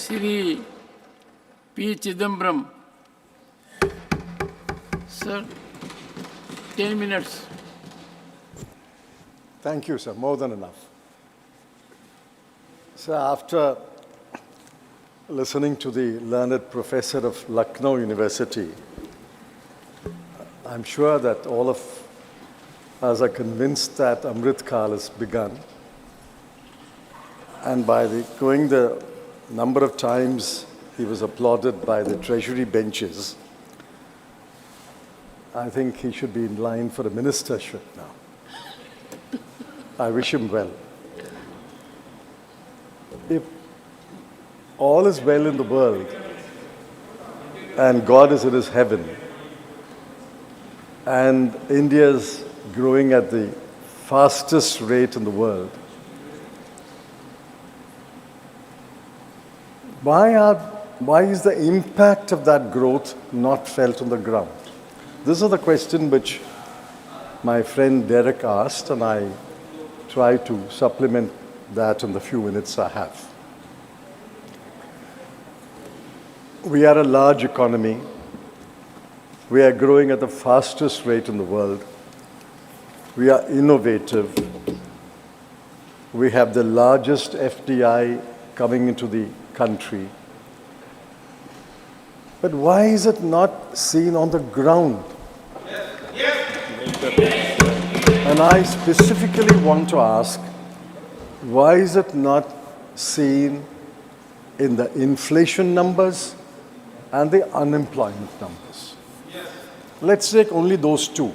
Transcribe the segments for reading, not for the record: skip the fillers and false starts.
Sri P. Chidambaram. Sir, 10 minutes. Thank you, sir. More than enough. Sir, after listening to the learned professor of Lucknow University, I'm sure that all of us are convinced that Amrit Kal has begun. And by going the number of times he was applauded by the treasury benches, I think he should be in line for a ministership now. I wish him well. If all is well in the world and God is in his heaven and India is growing at the fastest rate in the world, why is the impact of that growth not felt on the ground? This is the question which my friend Derek asked, and I try to supplement that in the few minutes I have. We are a large economy. We are growing at the fastest rate in the world. We are innovative. We have the largest FDI coming into the country. But why is it not seen on the ground? And I specifically want to ask, why is it not seen in the inflation numbers and the unemployment numbers? Let's take only those two.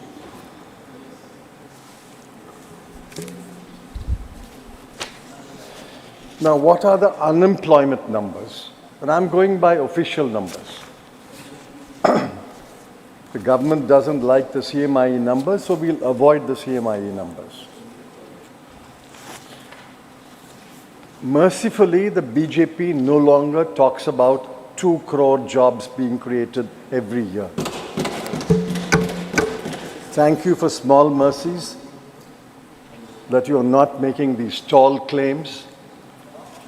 Now, what are the unemployment numbers? And I'm going by official numbers. The government doesn't like the CMIE numbers, so we'll avoid the CMIE numbers. Mercifully, the BJP no longer talks about 2 crore jobs being created every year. Thank you for small mercies that you are not making these tall claims.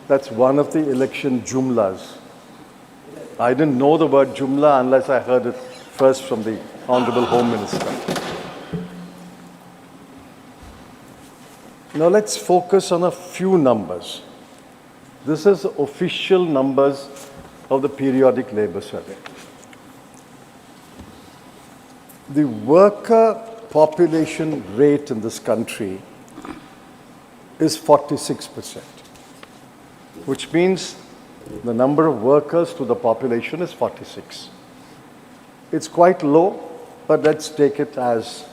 That's one of the election jumlas. I didn't know the word jumla unless I heard it first from the Honorable Home Minister. Now let's focus on a few numbers. This is official numbers of the Periodic Labour Survey. The worker population rate in this country is 46%, which means the number of workers to the population is 46. It's quite low, but let's take it as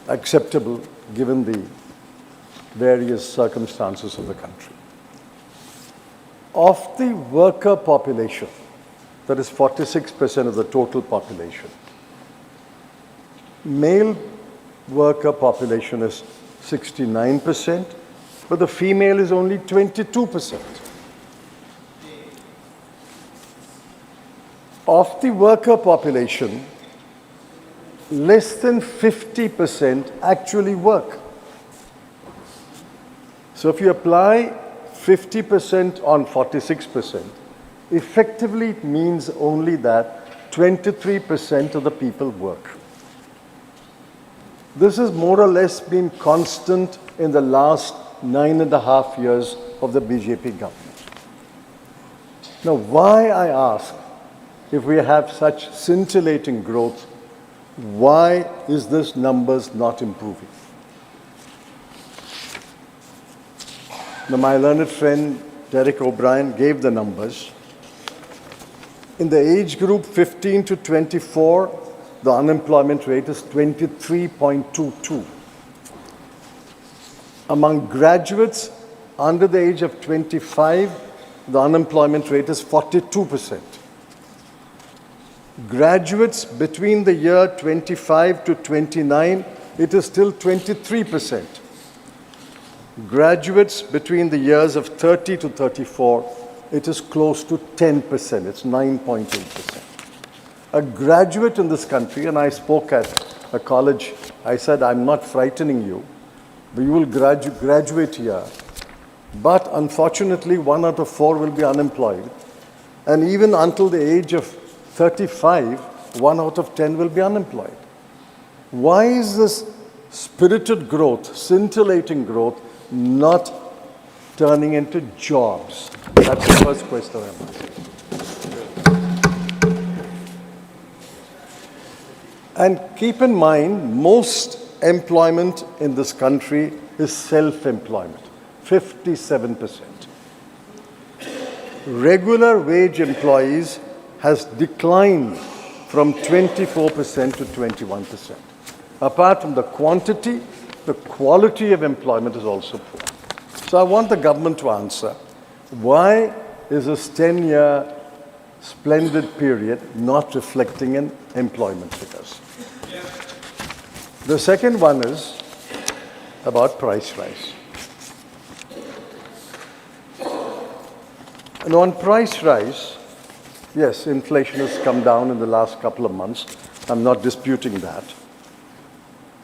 acceptable given the various circumstances of the country. Of the worker population, that is 46% of the total population, male worker population is 69%, but the female is only 22%. Of the worker population, less than 50% actually work. So if you apply 50% on 46%, effectively it means only that 23% of the people work. This has more or less been constant in the last 9.5 years of the BJP government. Now, why, I ask, if we have such scintillating growth, why is this numbers not improving? Now, my learned friend Derek O'Brien gave the numbers. In the age group 15 to 24, the unemployment rate is 23.22. Among graduates under the age of 25, the unemployment rate is 42%. Graduates between the year 25 to 29, it is still 23%. Graduates between the years of 30 to 34, it is close to 10%. It's 9.8%. A graduate in this country, and I spoke at a college, I said, I'm not frightening you, but you will graduate here But unfortunately, 1 out of 4 will be unemployed. And even until the age of 35, 1 out of 10 will be unemployed. Why is this spirited growth, scintillating growth, not turning into jobs? That's the first question I'm asking. And keep in mind, most employment in this country is self-employment, 57%. Regular wage employees has declined from 24% to 21%. Apart from the quantity, the quality of employment is also poor. So I want the government to answer, why is this 10-year splendid period not reflecting in employment figures? The second one is about price rise. And on price rise, yes, inflation has come down in the last couple of months. I'm not disputing that.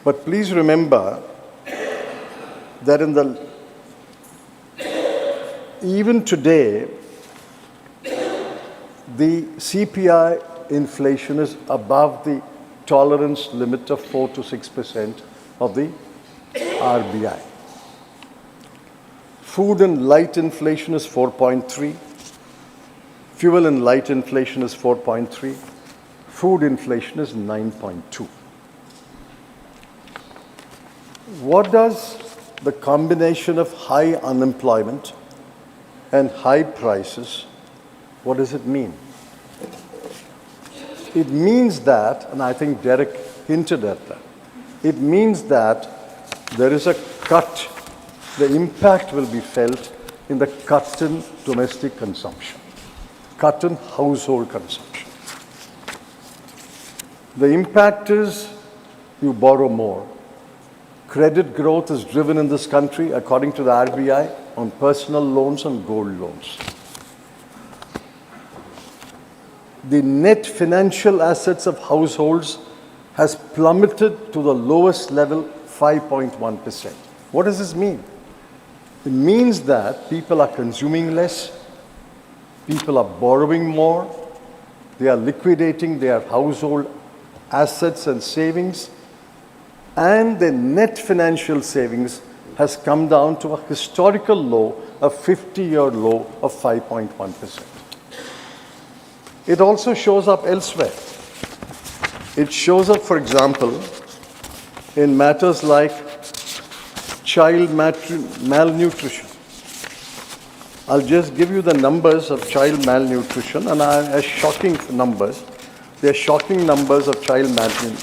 But please remember that even today, the CPI inflation is above the tolerance limit of 4 to 6% of the RBI. Food and light inflation is 4.3. Fuel and light inflation is 4.3. Food inflation is 9.2. What does the combination of high unemployment and high prices, what does it mean? It means that, and I think Derek hinted at that, it means that there is a cut, the impact will be felt in the cut in domestic consumption, cut in household consumption. The impact is you borrow more. Credit growth is driven in this country, according to the RBI, on personal loans and gold loans. The net financial assets of households has plummeted to the lowest level, 5.1%. What does this mean? It means that people are consuming less, people are borrowing more, they are liquidating their household assets and savings, and the net financial savings has come down to a historical low, a 50-year low of 5.1%. It also shows up elsewhere. It shows up, for example, in matters like child malnutrition. I'll just give you the numbers of child malnutrition, and are shocking numbers. They're shocking numbers of child malnutrition.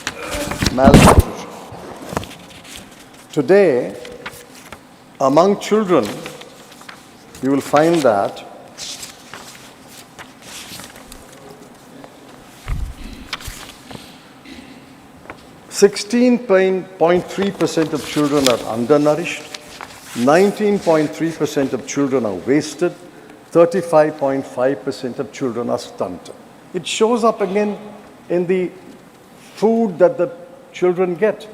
Today, among children, you will find that 16.3% of children are undernourished, 19.3% of children are wasted, 35.5% of children are stunted. It shows up again in the food that the children get.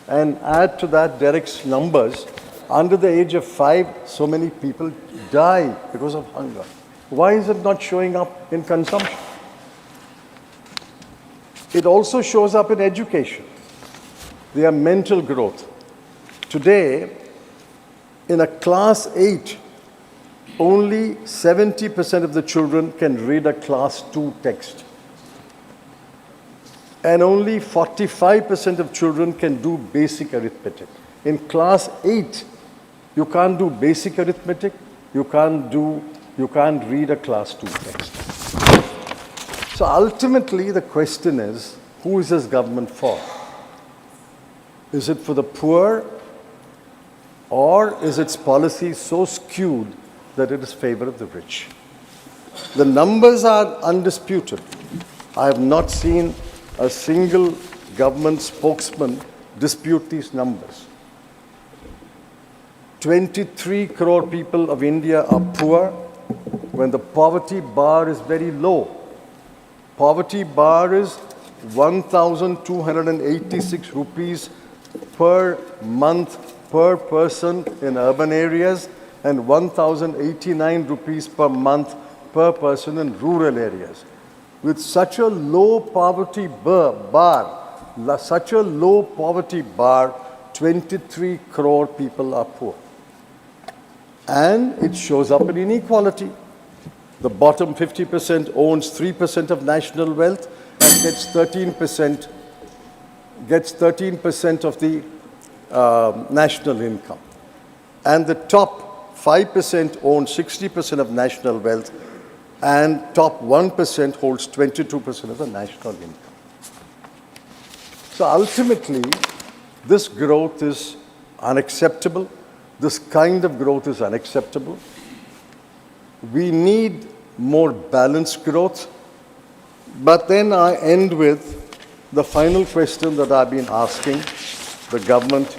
And add to that Derek's numbers, under the age of 5, so many people die because of hunger. Why is it not showing up in consumption? It also shows up in education. Their mental growth. Today, in a class 8, only 70% of the children can read a class 2 text. And only 45% of children can do basic arithmetic. In class 8, you can't do basic arithmetic, you can't read a class 2 text. So ultimately, the question is, who is this government for? Is it for the poor, or is its policy so skewed that it is favor of the rich? The numbers are undisputed. I have not seen a single government spokesman dispute these numbers. 23 crore people of India are poor when the poverty bar is very low. Poverty bar is 1,286 rupees per month per person in urban areas and 1,089 rupees per month per person in rural areas. With such a low poverty bar, 23 crore people are poor. And it shows up in inequality. The bottom 50% owns 3% of national wealth and gets 13% of the national income. And the top 5% owns 60% of national wealth, and top 1% holds 22% of the national income. So ultimately, this growth is unacceptable. This kind of growth is unacceptable. We need more balanced growth. But then I end with the final question that I've been asking the government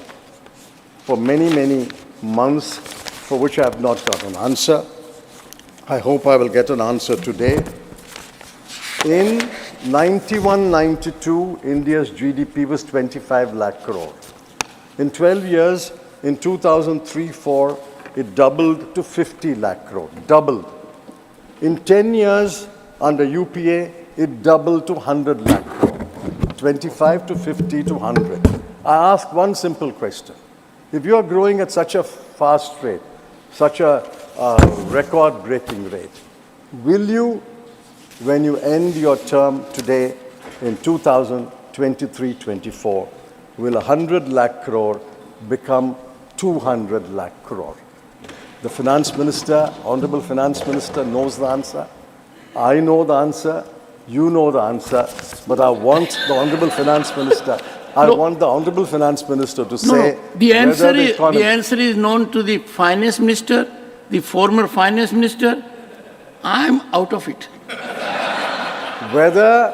for many, many months, for which I have not got an answer. I hope I will get an answer today. In 91-92, India's GDP was 25 lakh crore. In 12 years, in 2003-04, it doubled to 50 lakh crore, doubled. In 10 years, under UPA, it doubled to 100 lakh crore, 25 to 50 to 100. I ask one simple question. If you are growing at such a fast rate, such a record-breaking rate, will you, when you end your term today in 2023-24, will 100 lakh crore become 200 lakh crore? The Finance Minister, Honorable Finance Minister, knows the answer. I know the answer. You know the answer. But I want the Honorable Finance Minister, to say the answer is known to the Finance Minister, the former Finance Minister. I'm out of it. Whether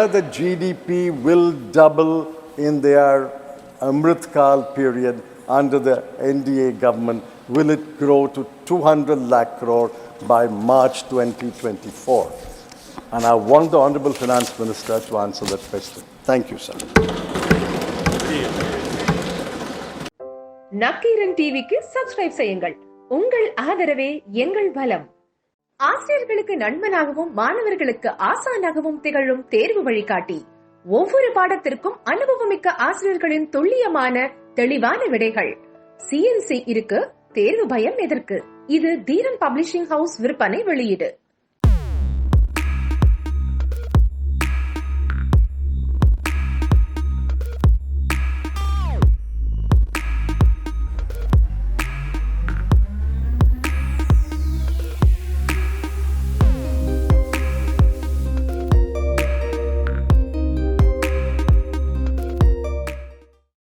the GDP will double in their Amrit Kal period under the NDA government, will it grow to 200 lakh crore by March 2024? And I want the Honorable Finance Minister to answer that question. Thank you, sir. Nakkheeran TV-க்கு subscribe செய்யுங்கள். உங்கள் ஆதரவே எங்கள் பலம். ஆசிரியர்களுக்கு நண்பனாகவும் மாணவர்களுக்கு ஆசானாகவும் திகழும் தேர்வு வழிகாட்டி. ஒவ்வொரு பாடத்திற்கும் அனுபவமிக்க ஆசிரியர்களின் துல்லியமான தெளிவான விடைகள். CNC இருக்கு, தேர்வு பயம் எதற்கு? இது தீரன் பப்ளிஷிங் ஹவுஸ் விற்பனை வெளியீடு.